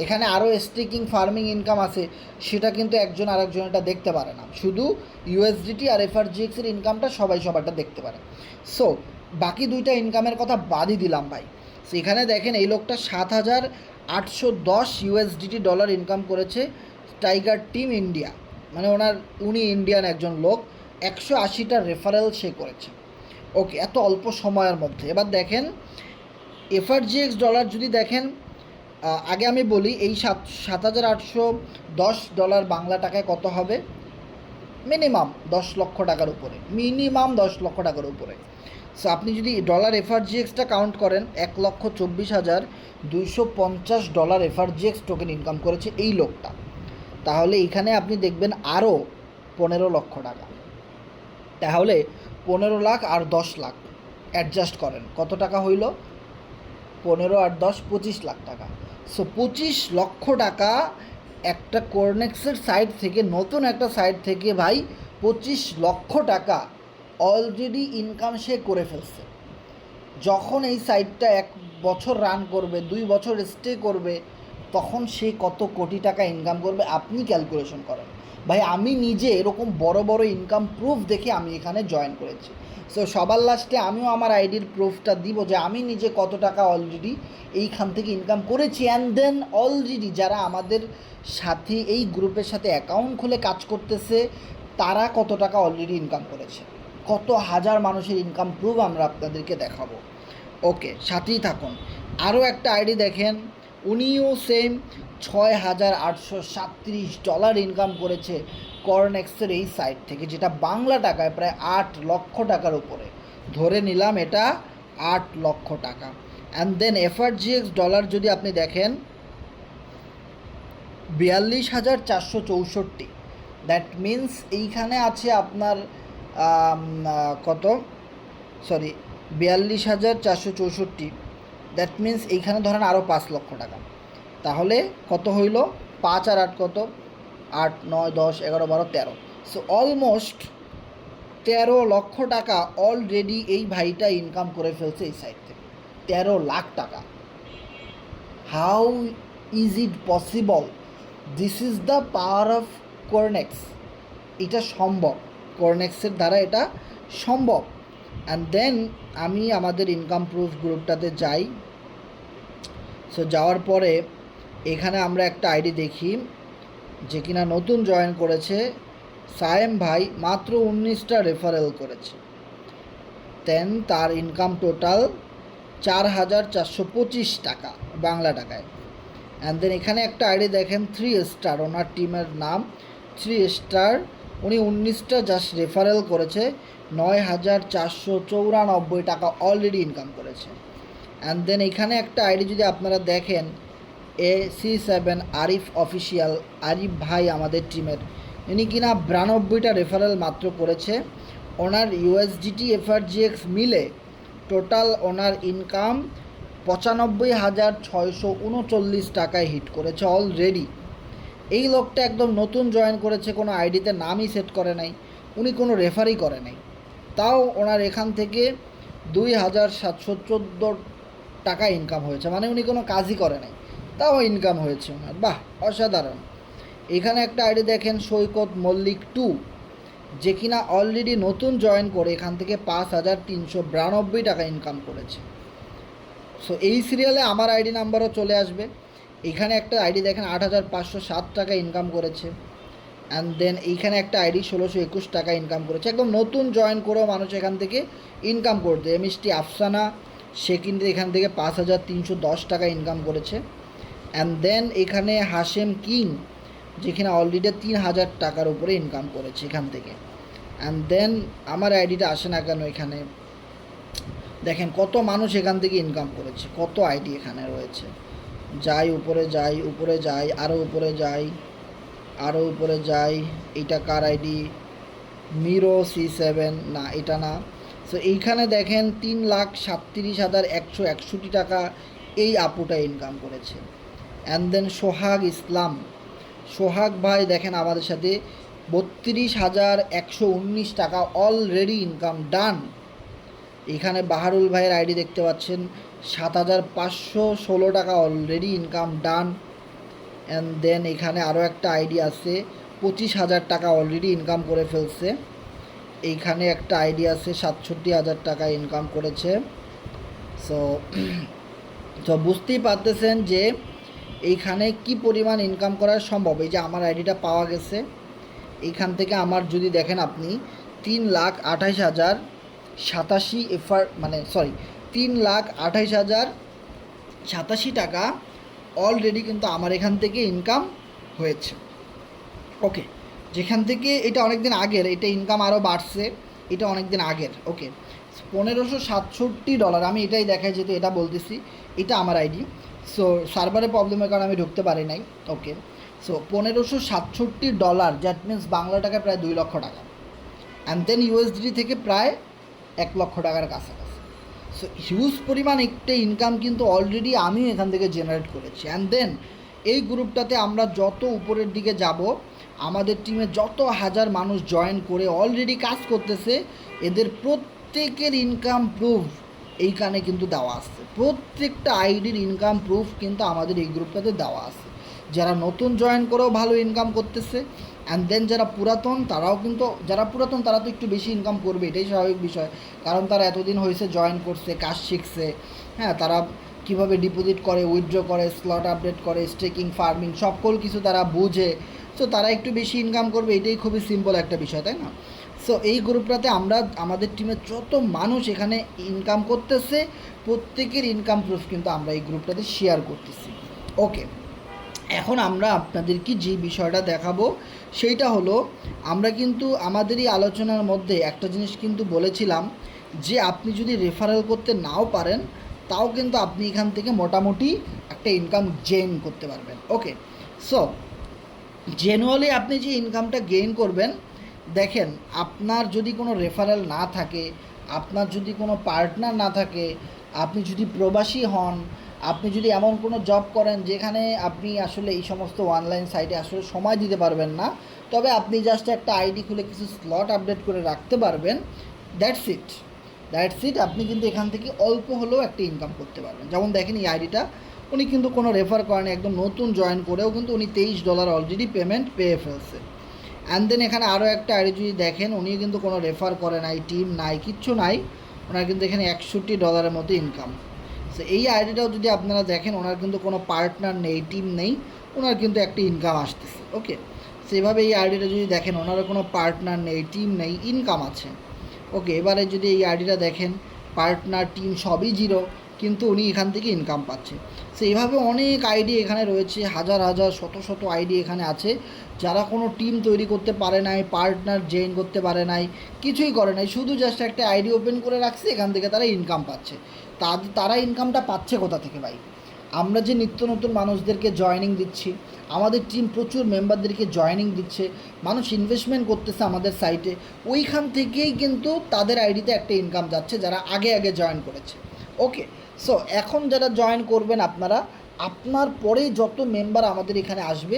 এখানে আরও স্টেকিং ফার্মিং ইনকাম আছে, সেটা কিন্তু একজন আরেকজনটা দেখতে পারে না, শুধু ইউএসডিটি আর এফআরজিএক্সের ইনকামটা সবাই সবারটা দেখতে পারে। সো বাকি দুইটা ইনকামের কথা বাদই দিলাম ভাই। সো এখানে দেখেন এই লোকটা 7,810 ইউএসডিটি ডলার ইনকাম করেছে টাইগার টিম ইন্ডিয়া, মানে উনি ইন্ডিয়ান একজন লোক, 180টা রেফারেল সে করেছে। ওকে, এত অল্প সময়ের মধ্যে। এবার দেখেন এফআরজিএক্স ডলার যদি দেখেন, আগে আমি বলি এই 7,810 বাংলা টাকায় কত হবে, মিনিমাম 10 লক্ষ টাকার উপরে, মিনিমাম 10 লক্ষ টাকার উপরে। সো আপনি যদি ডলার এফআরজিএক্সটা কাউন্ট করেন, 1,24,250 এফআরজিএক্স টোকেন ইনকাম করেছে এই লোকটা, তাহলে এখানে আপনি দেখবেন আরও 15 লক্ষ টাকা, তাহলে 15 লাখ আর 10 লাখ অ্যাডজাস্ট করেন, কত টাকা হইল, 15 আর 10 25 লাখ টাকা। সো 25 লক্ষ টাকা একটা কোরনেক্সের সাইড থেকে, নতুন একটা সাইড থেকে ভাই 25 লক্ষ টাকা অলরেডি ইনকাম সে করে ফেলছে। যখন এই সাইটটা 1 বছর রান করবে, 2 বছর স্টে করবে, তখন সে কত কোটি টাকা ইনকাম করবে আপনি ক্যালকুলেশন করেন। ভাই আমি নিজে এরকম বড় বড় ইনকাম প্রুফ দেখে আমি এখানে জয়েন করেছি। সো সবার লাস্টে আমিও আমার আইডির প্রুফটা দিব যে আমি নিজে কত টাকা অলরেডি এইখান থেকে ইনকাম করেছি। অ্যান্ড দেন অলরেডি যারা আমাদের সাথে এই গ্রুপের সাথে অ্যাকাউন্ট খুলে কাজ করতেছে তারা কত টাকা অলরেডি ইনকাম করেছে, কত হাজার মানুষের ইনকাম প্রুফ আমরা আপনাদেরকে দেখাবো। ওকে, সাথেই থাকুন। আরও একটা আইডি দেখেন, উনিও সেম $6,837 ইনকাম করেছে কর্নেক্সের এই সাইট থেকে, যেটা বাংলা টাকায় প্রায় 8 লক্ষ টাকার উপরে, ধরে নিলাম এটা 8 লক্ষ টাকা। অ্যান্ড দেন এফআরজিএক্স ডলার যদি আপনি দেখেন 42,464, দ্যাট মিন্স এইখানে আছে আপনার কত, সরি 42,464, দ্যাট মিন্স এইখানে ধরেন আরও 5 লক্ষ টাকা, তাহলে কত হইল, 5 আর 8 কত, 8 9 10 11 12 13, সো অলমোস্ট 13 লক্ষ টাকা অলরেডি এই ভাইটা ইনকাম করে ফেলছে এই সাইট থেকে, 13 লাখ টাকা। How is it possible? This is the power of Cornex. এটা সম্ভব, কোরনেক্সের দ্বারা এটা সম্ভব। অ্যান্ড দেন আমি আমাদের ইনকাম প্রুফ গ্রুপটাতে যাই। সো যাওয়ার পরে এখানে আমরা একটা আইডি দেখি যে কিনা নতুন জয়েন করেছে, সায়েম ভাই, মাত্র 19টা রেফারেল করেছে, দেন তার ইনকাম টোটাল 4,425 টাকা বাংলা টাকায়। অ্যান্ড দেন এখানে একটা আইডি দেখেন 3 স্টার, ওনার টিমের নাম 3 স্টার, উনি 19টা জাস্ট রেফারেল করেছে, 9,494 টাকা অলরেডি ইনকাম করেছে। অ্যান্ড দেন এখানে একটা আইডি যদি আপনারা দেখেন, AC7 আরিফ অফিসিয়াল, আরিফ ভাই আমাদের টিমের, ইনি কিনা 92টা রেফারেল মাত্র করেছে, ওনার ইউএসডিটি এফআরজিএক্স মিলে টোটাল ওনার ইনকাম 95,639 টাকায় হিট করেছে অলরেডি। এই লোকটা একদম নতুন জয়েন করেছে, কোনো আইডিতে নামই সেট করে নাই, উনি কোনো রেফারই করে নাই, তাও ওনার এখান থেকে 2,714 টাকা ইনকাম হয়েছে, মানে উনি কোনো কাজই করে নাই, তাও ইনকাম হয়েছে ওনার। বাহ, অসাধারণ। এখানে একটা আইডি দেখেন সৈকত মল্লিক 2, যে কিনা অলরেডি নতুন জয়েন করে এখান থেকে 5,392 টাকা ইনকাম করেছে। সো এই সিরিয়ালে আমার আইডি নাম্বারও চলে আসবে। এখানে একটা আইডি দেখেন 8,507 টাকা ইনকাম করেছে। অ্যান্ড দেন এইখানে একটা আইডি 1,621 টাকা ইনকাম করেছে, একদম নতুন জয়েন করেও মানুষ এখান থেকে ইনকাম করতে। এমএসটি আফসানা, সে কিন্তু এখান থেকে 5,310 টাকা ইনকাম করেছে। অ্যান্ড দেন এখানে হাশেম কিং, যেখানে অলরেডি 3,000 টাকার উপরে ইনকাম করেছে এখান থেকে। অ্যান্ড দেন আমার আইডিটা আসে না কেন, এখানে দেখেন কত মানুষ এখান থেকে ইনকাম করেছে, কত আইডি এখানে রয়েছে। যাই উপরে যাই, উপরে যাই, আরও উপরে যাই, আরও উপরে যাই, এইটা কার আইডি, মিরো C7, না এটা না। সো এইখানে দেখেন 3,37,161 টাকা এই আপুটা ইনকাম করেছে। অ্যান্ড দেন সোহাগ ইসলাম, সোহাগ ভাই দেখেন আমাদের সাথে 32,119 টাকা অলরেডি ইনকাম ডান। এখানে বাহারুল ভাইয়ের আইডি দেখতে পাচ্ছেন 7,516 টাকা already income done. And then এখানে আরও একটা আইডি আছে 25,000 টাকা অলরেডি ইনকাম করে ফেলছে। এইখানে একটা আইডি আছে 67,000 টাকা ইনকাম করেছে। সো তো বুঝতেই পারতেছেন যে এইখানে কি পরিমাণ ইনকাম করা সম্ভব। এই যে আমার আইডিটা পাওয়া গেছে, এইখান থেকে আমার যদি দেখেন আপনি 3,28,087 মানে 3,28,087 টাকা অলরেডি কিন্তু আমার এখান থেকে ইনকাম হয়েছে। ওকে, যেখান থেকে এটা অনেক দিন আগের, এটা ইনকাম আরও বাড়ছে, এটা অনেক দিন আগের। ওকে, $1,567, আমি এটাই দেখাই যেহেতু এটা বলতেছি, এটা আমার আইডি। সো সার্ভারে প্রবলেমের কারণে আমি ঢুকতে পারি নাই। ওকে, সো $1,567, দ্যাট মিনস বাংলা টাকায় প্রায় 2 লক্ষ টাকা। অ্যান্ড দেন ইউএসডি থেকে প্রায় 1 লক্ষ টাকার কাছাকাছি। সো হিউজ পরিমাণ একটা ইনকাম কিন্তু অলরেডি আমিও এখান থেকে জেনারেট করেছি। অ্যান্ড দেন এই গ্রুপটাতে আমরা যত উপরের দিকে যাব, আমাদের টিমে যত হাজার মানুষ জয়েন করে অলরেডি কাজ করতেছে, এদের প্রত্যেকের ইনকাম প্রুফ এইখানে কিন্তু দেওয়া আছে। প্রত্যেকটা আইডির ইনকাম প্রুফ কিন্তু আমাদের এই গ্রুপটাতে দেওয়া আছে। যারা নতুন জয়েন করেও ভালো ইনকাম করতেছে, অ্যান্ড দেন যারা পুরাতন তারাও কিন্তু, যারা পুরাতন তারা তো একটু বেশি ইনকাম করবে, এটাই স্বাভাবিক বিষয়, কারণ তারা এতদিন হয়েছে জয়েন করছে, কাজ শিখছে। হ্যাঁ, তারা কীভাবে ডিপোজিট করে, উইথড্র করে, স্লট আপডেট করে, স্টেকিং, ফার্মিং সকল কিছু তারা বুঝে। সো তারা একটু বেশি ইনকাম করবে, এটাই খুবই সিম্পল একটা বিষয়, তাই না? সো এই গ্রুপটাতে আমরা আমাদের টিমের যত মানুষ এখানে ইনকাম করতেছে, প্রত্যেকের ইনকাম প্রুফ কিন্তু আমরা এই গ্রুপটাতে শেয়ার করতেছি। ওকে, এখন আমরা আপনাদেরকে যে বিষয়টা দেখাবো সেইটা হলো, আমরা কিন্তু আমাদের এই আলোচনার মধ্যে একটা জিনিস কিন্তু বলেছিলাম যে আপনি যদি রেফারেল করতে নাও পারেন, তাও কিন্তু আপনি এখান থেকে মোটামুটি একটা ইনকাম গেইন করতে পারবেন। ওকে, সো জেনুয়ালি আপনি যে ইনকামটা গেইন করবেন, দেখেন আপনার যদি কোনো রেফারেল না থাকে, আপনার যদি কোনো পার্টনার না থাকে, আপনি যদি প্রবাসী হন, আপনি যদি এমন কোনো জব করেন যেখানে আপনি আসলে এই সমস্ত অনলাইন সাইটে আসলে সময় দিতে পারবেন না, তবে আপনি জাস্ট একটা আইডি খুলে কিছু স্লট আপডেট করে রাখতে পারবেন, দ্যাটস ইট, আপনি কিন্তু এখান থেকে অল্প হলেও একটা ইনকাম করতে পারবেন। যেমন দেখেন এই আইডিটা উনি কিন্তু কোনো রেফার করেন, একদম নতুন জয়েন করেও কিন্তু উনি $23 অলরেডি পেমেন্ট পেয়ে ফেলছে। অ্যান্ড দেন এখানে আরও একটা আইডি যদি দেখেন, উনি কিন্তু কোনো রেফার করে নাই, টিম নাই, কিচ্ছু নাই, ওনার কিন্তু এখানে $61 মতো ইনকাম। সো এই আইডিটাও যদি আপনারা দেখেন, ওনার কিন্তু কোনো পার্টনার নেই, টিম নেই, ওনার কিন্তু একটা ইনকাম আসতেছে। ওকে, সেভাবে এই আইডিটা যদি দেখেন, ওনারও কোনো পার্টনার নেই, টিম নেই, ইনকাম আছে। ওকে, এবারে যদি এই আইডিটা দেখেন, পার্টনার, টিম সবই জিরো, কিন্তু উনি এখান থেকে ইনকাম পাচ্ছে। সো এইভাবে অনেক আইডি এখানে রয়েছে, হাজার হাজার শত আইডি এখানে আছে, যারা কোনো টিম তৈরি করতে পারে নাই, পার্টনার জয়েন করতে পারে নাই, কিছুই করে নাই, শুধু জাস্ট একটা আইডি ওপেন করে রাখছে, এখান থেকে তারা ইনকাম পাচ্ছে। তারা ইনকামটা পাচ্ছে কোথা থেকে ভাই? আমরা যে নিত্য নতুন মানুষদেরকে জয়েনিং দিচ্ছি, আমাদের টিম প্রচুর মেম্বারদেরকে জয়েনিং দিচ্ছে, মানুষ ইনভেস্টমেন্ট করতেছে আমাদের সাইটে, ওইখান থেকেই কিন্তু তাদের আইডিতে একটা ইনকাম যাচ্ছে, যারা আগে জয়েন করেছে। ওকে, সো এখন যারা জয়েন করবেন আপনারা, আপনার পরেই যত মেম্বার আমাদের এখানে আসবে,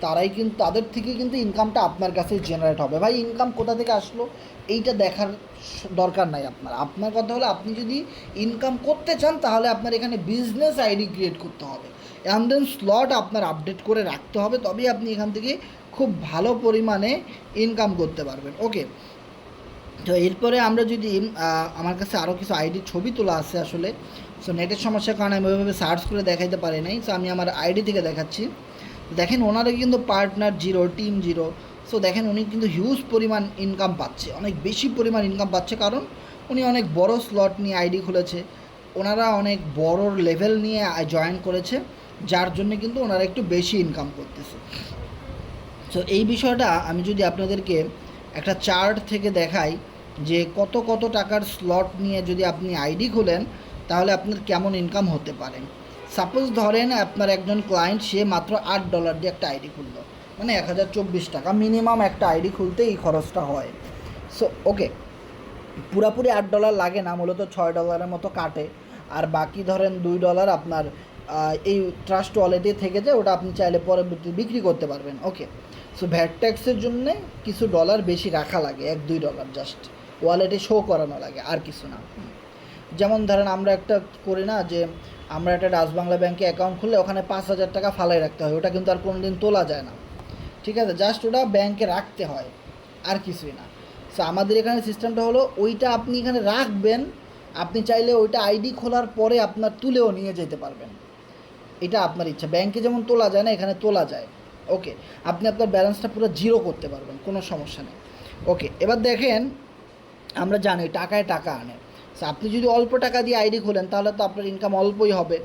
তারাই কিন্তু, তাদের থেকে কিন্তু ইনকামটা আপনার কাছে জেনারেট হবে। ভাই ইনকাম কোথা থেকে আসলো এইটা দেখার দরকার নাই আপনার কথা হলো, আপনি যদি ইনকাম করতে চান তাহলে আপনার এখানে বিজনেস আইডি ক্রিয়েট করতে হবে, অ্যান্ড দেন স্লট আপনার আপডেট করে রাখতে হবে, তবেই আপনি এখান থেকে খুব ভালো পরিমাণে ইনকাম করতে পারবেন। ওকে, তো এরপরে আমরা যদি আমার কাছে আরও কিছু আইডির ছবি তোলা আছে আসলে, সো নেটের সমস্যার কারণে আমি ওইভাবে সার্চ করে দেখাইতে পারি নাই। সো আমি আমার আইডি থেকে দেখাচ্ছি। দেখেন ওনারা কিন্তু partner zero, team zero. So দেখেন উনি কিন্তু হিউজ পরিমাণ ইনকাম পাচ্ছে, অনেক বেশি পরিমাণ ইনকাম পাচ্ছে, কারণ উনি অনেক বড় স্লট নিয়ে আইডি খুলেছে, ওনারা অনেক বড় লেভেল নিয়ে জয়েন করেছে, যার জন্য কিন্তু ওনারা একটু বেশি ইনকাম করতেছে। সো এই বিষয়টা আমি যদি আপনাদেরকে একটা চার্ট থেকে দেখাই যে কত টাকার স্লট নিয়ে যদি আপনি আইডি খুলেন, তাহলে আপনার কেমন ইনকাম হতে পারে। সাপোজ ধরেন আপনার একজন ক্লায়েন্ট, সে মাত্র $8 দিয়ে একটা আইডি খুললো, মানে 1024 টাকা মিনিমাম একটা আইডি খুলতে এই খরচটা হয়। সো ওকে, পুরাপুরি $8 লাগে না, মূলত $6 মতো কাটে। আর বাকি ধরেন $2 আপনার এই ট্রাস্ট ওয়ালেটে থেকে যায়, ওটা আপনি চাইলে পরবর্তী বিক্রি করতে পারবেন। ওকে, সো ভ্যাট ট্যাক্সের জন্যে কিছু ডলার বেশি রাখা লাগে, $1-2 জাস্ট ওয়ালেটে শো করানো লাগে, আর কিছু না। যেমন ধরেন আমরা একটা করি না যে আমরা একটা ডাচ বাংলা ব্যাংকে অ্যাকাউন্ট খুললে ওখানে 5,000 টাকা ফালাই রাখতে হয়, ওটা কিন্তু আর কোনো দিন তোলা যায় না, ঠিক আছে? জাস্ট ওটা ব্যাংকে রাখতে হয়, আর কিছুই না। সো আমাদের এখানে সিস্টেমটা হলো ওইটা আপনি এখানে রাখবেন, আপনি চাইলে ওইটা আইডি খোলার পরে আপনার তুলেও নিয়ে যেতে পারবেন, এটা আপনার ইচ্ছা। ব্যাংকে যেমন তোলা যায় না, এখানে তোলা যায়। ওকে, আপনি আপনার ব্যালেন্সটা পুরো জিরো করতে পারবেন, কোনো সমস্যা নেই। ওকে, এবার দেখেন আমরা জানি টাকায় টাকা আনে। সো আপনি যদি অল্প টাকা দিয়ে আইডি খোলেন তাহলে তো আপনার ইনকাম অল্পই হবে।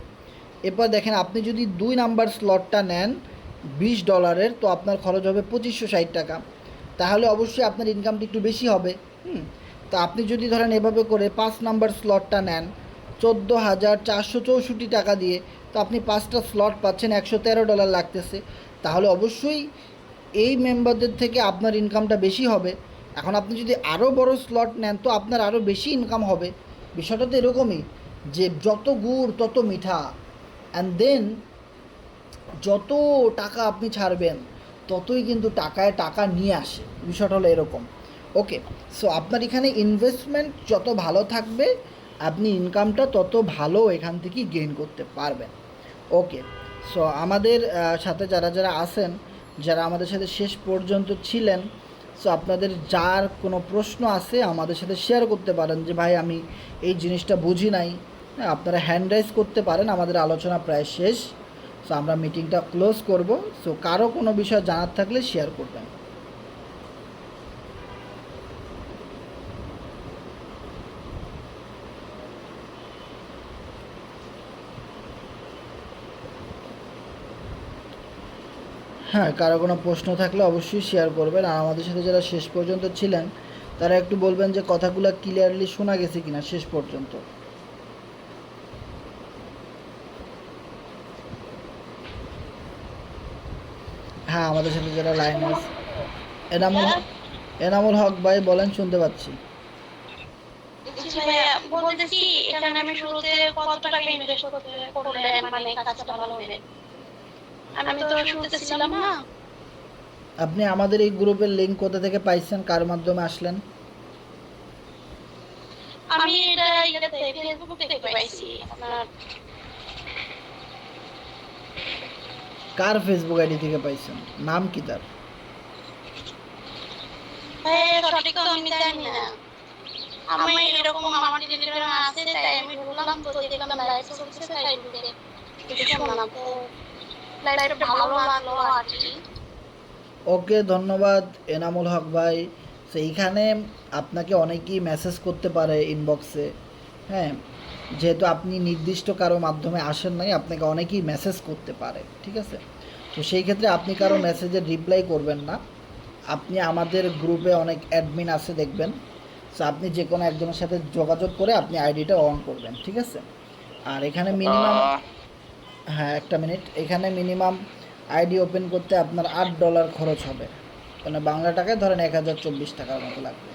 এরপর দেখেন আপনি যদি 2 নাম্বার স্লটটা নেন $20, তো আপনার খরচ হবে 2560 টাকা, তাহলে অবশ্যই আপনার ইনকামটা একটু বেশি হবে। তো আপনি যদি ধরেন এভাবে করে 5 নাম্বার স্লটটা নেন $14,464 দিয়ে, তো আপনি 5টা স্লট পাচ্ছেন, $113 লাগতেছে, তাহলে অবশ্যই এই মেম্বারদের থেকে আপনার ইনকামটা বেশি হবে। এখন আপনি যদি আরও বড় স্লট নেন তো আপনার আরও বেশি ইনকাম হবে। বিষয়টা তো এরকমই যে যত গুড় তত মিঠা, অ্যান্ড দেন যত টাকা আপনি ছাড়বেন ততই কিন্তু টাকায় টাকা নিয়ে আসে, বিষয়টা হলো এরকম। ওকে, সো আপনার এখানে ইনভেস্টমেন্ট যত ভালো থাকবে আপনি ইনকামটা তত ভালো এখান থেকেই গেইন করতে পারবেন। ওকে, সো আমাদের সাথে যারা যারা আছেন, যারা আমাদের সাথে শেষ পর্যন্ত ছিলেন, সো আপনাদের যার কোনো প্রশ্ন আছে আমাদের সাথে শেয়ার করতে পারেন যে ভাই আমি এই জিনিসটা বুঝি নাই, হ্যাঁ আপনারা হ্যান্ড রাইজ করতে পারেন। আমাদের আলোচনা প্রায় শেষ, সো আমরা মিটিংটা ক্লোজ করব। সো কারো কোনো বিষয় জানার থাকলে শেয়ার করবেন। হ্যাঁ, কারো কোনো প্রশ্ন থাকলে অবশ্যই শেয়ার করবেন। আর আমাদের সাথে যারা শেষ পর্যন্ত ছিলেন তারা একটু বলবেন যে কথাগুলো ক্লিয়ারলি শোনা গেছে কিনা শেষ পর্যন্ত। হ্যাঁ, আমাদের সাথে যারা লাইন আছে, এনামুল এনামুল হক ভাই বলেন, শুনতে পাচ্ছি। জি ভাইয়া, বলতেছি এখানে আমি শুরুতে কত টাকা ইনভেস্ট করলে মানে কাজটা ভালো হবে? আমি তো শুরুতে ছিলাম না। আপনি আমাদের এই গ্রুপের লিঙ্ক কোথা থেকে পাইছেন, কার মাধ্যমে আসলেন? আমি এটা ফেসবুক থেকে পাইছি আপনার। কার ফেসবুক আইডি থেকে পাইছেন, নাম কি তার? ভাইয়া সঠিক তো আমি জানি না। আমি এরকম আমার টেলিগ্রামে আছে, তাই আমি বললাম, তো দেখলাম লাইভ চলছে, তাই ঢুকে শুনলাম, তো লাইভটা ভালো লাগলো আর কি। ওকে, ধন্যবাদ এনামুল হক ভাই। সেইখানে আপনাকে অনেকেই মেসেজ করতে পারে ইনবক্সে, হ্যাঁ, যেহেতু আপনি নির্দিষ্ট কারো মাধ্যমে আসেন নাই, আপনাকে অনেকেই মেসেজ করতে পারে, ঠিক আছে? তো সেই ক্ষেত্রে আপনি কারো মেসেজের রিপ্লাই করবেন না। আপনি আমাদের গ্রুপে অনেক অ্যাডমিন আছে দেখবেন, সো আপনি যে কোনো একজনের সাথে যোগাযোগ করে আপনি আইডিটা অন করবেন, ঠিক আছে? আর এখানে মিনিমাম, হ্যাঁ একটা মিনিট, এখানে মিনিমাম আইডি ওপেন করতে আপনার $8 খরচ হবে, মানে বাংলা টাকায় ধরেন 1024 টাকার মতো লাগবে।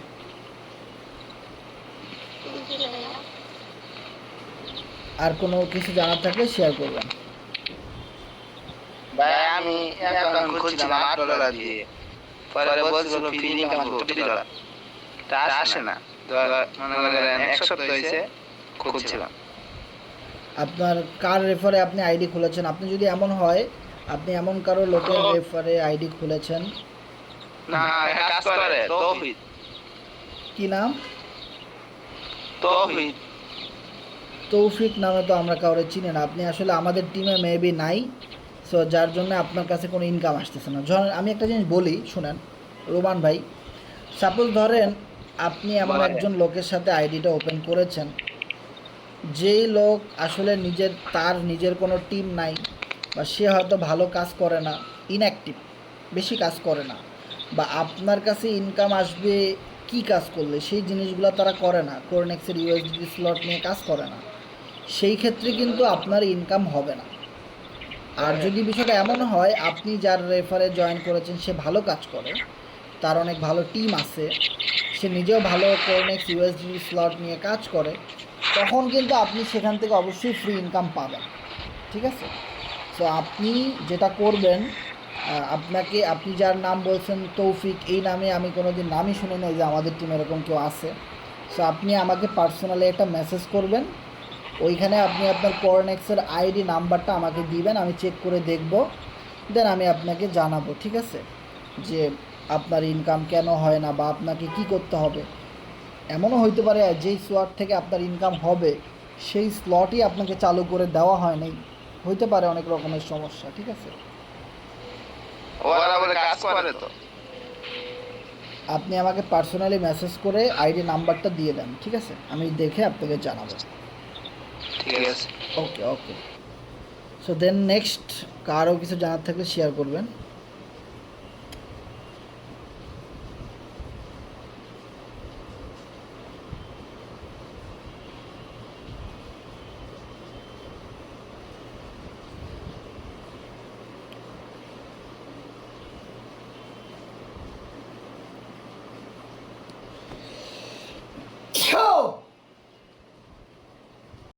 আর কোনো কিছু জানার থাকলে শেয়ার করবেন। ভাই আমি অ্যাকাউন্ট খুলছিলাম $8 দিয়ে, পরে বলছিল ফ্রি ইনকাম করতে $20, তা আসে না। মনে করেন 1 সপ্তাহ হয়েছে খুলছিলাম। আপনার কার রেফারে আপনি আইডি খুলেছেন? আপনি যদি এমন হয় আপনি এমন কারো লোকের রেফারে আইডি খুলেছেন, না কাজ করে তৌহিদ। কি নাম? তৌহিদ। তৌফিক নামে তো আমরা কাউরে চিনি না। আপনি আসলে আমাদের টিমে মেবি নাই, সো যার জন্য আপনার কাছে কোনো ইনকাম আসতেছে না। ধরেন আমি একটা জিনিস বলি শুনেন রোমান ভাই, সাপোজ ধরেন আপনি এমন একজন লোকের সাথে আইডিটা ওপেন করেছেন, যেই লোক আসলে তার নিজের কোনো টিম নাই, বা সে হয়তো ভালো কাজ করে না, ইনঅ্যাক্টিভ, বেশি কাজ করে না, বা আপনার কাছে ইনকাম আসবে কি কাজ করলে সেই জিনিসগুলো তারা করে না, কোরনেক্সের ইউএসডি স্লট নিয়ে কাজ করে না, সেই ক্ষেত্রে কিন্তু আপনার ইনকাম হবে না। আর যদি বিষয়টা এমন হয় আপনি যার রেফারে জয়েন করেছেন সে ভালো কাজ করে, তার অনেক ভালো টিম আছে, সে নিজেও ভালো কোরনেক্স ইউএসডি স্লট নিয়ে কাজ করে, তখন কিন্তু আপনি সেখান থেকে অবশ্যই ফ্রি ইনকাম পাবেন। ঠিক আছে? সো আপনি যেটা করবেন, আপনি যার নাম বলছেন তৌফিক, এই নামে আমি কোনো দিন নামই শুনি নাই যে আমাদের টিমে এরকম কেউ আছে। সো আপনি আমাকে পার্সোনালি একটা মেসেজ করবেন, ওইখানে আপনি আপনার কোরনেক্সের আইডি নাম্বারটা আমাকে দিবেন, আমি চেক করে দেখব, দেন আমি আপনাকে জানাবো। ঠিক আছে? যে আপনার ইনকাম কেন হয় না বা আপনাকে কি করতে হবে। এমনও হইতে পারে যেই স্লট থেকে আপনার ইনকাম হবে সেই স্লটই আপনাকে চালু করে দেওয়া হয় নাই, হইতে পারে অনেক রকমের সমস্যা। ঠিক আছে? ওরা বলে কাজ করে তো। আপনি আমাকে পার্সোনালি মেসেজ করে আইডি নাম্বারটা দিয়ে দেন। ঠিক আছে? আমি দেখে আপনাকে জানাবো। ঠিক আছে। ওকে ওকে। সো দেন নেক্সট কারও কিছু জানার থাকলে শেয়ার করবেন।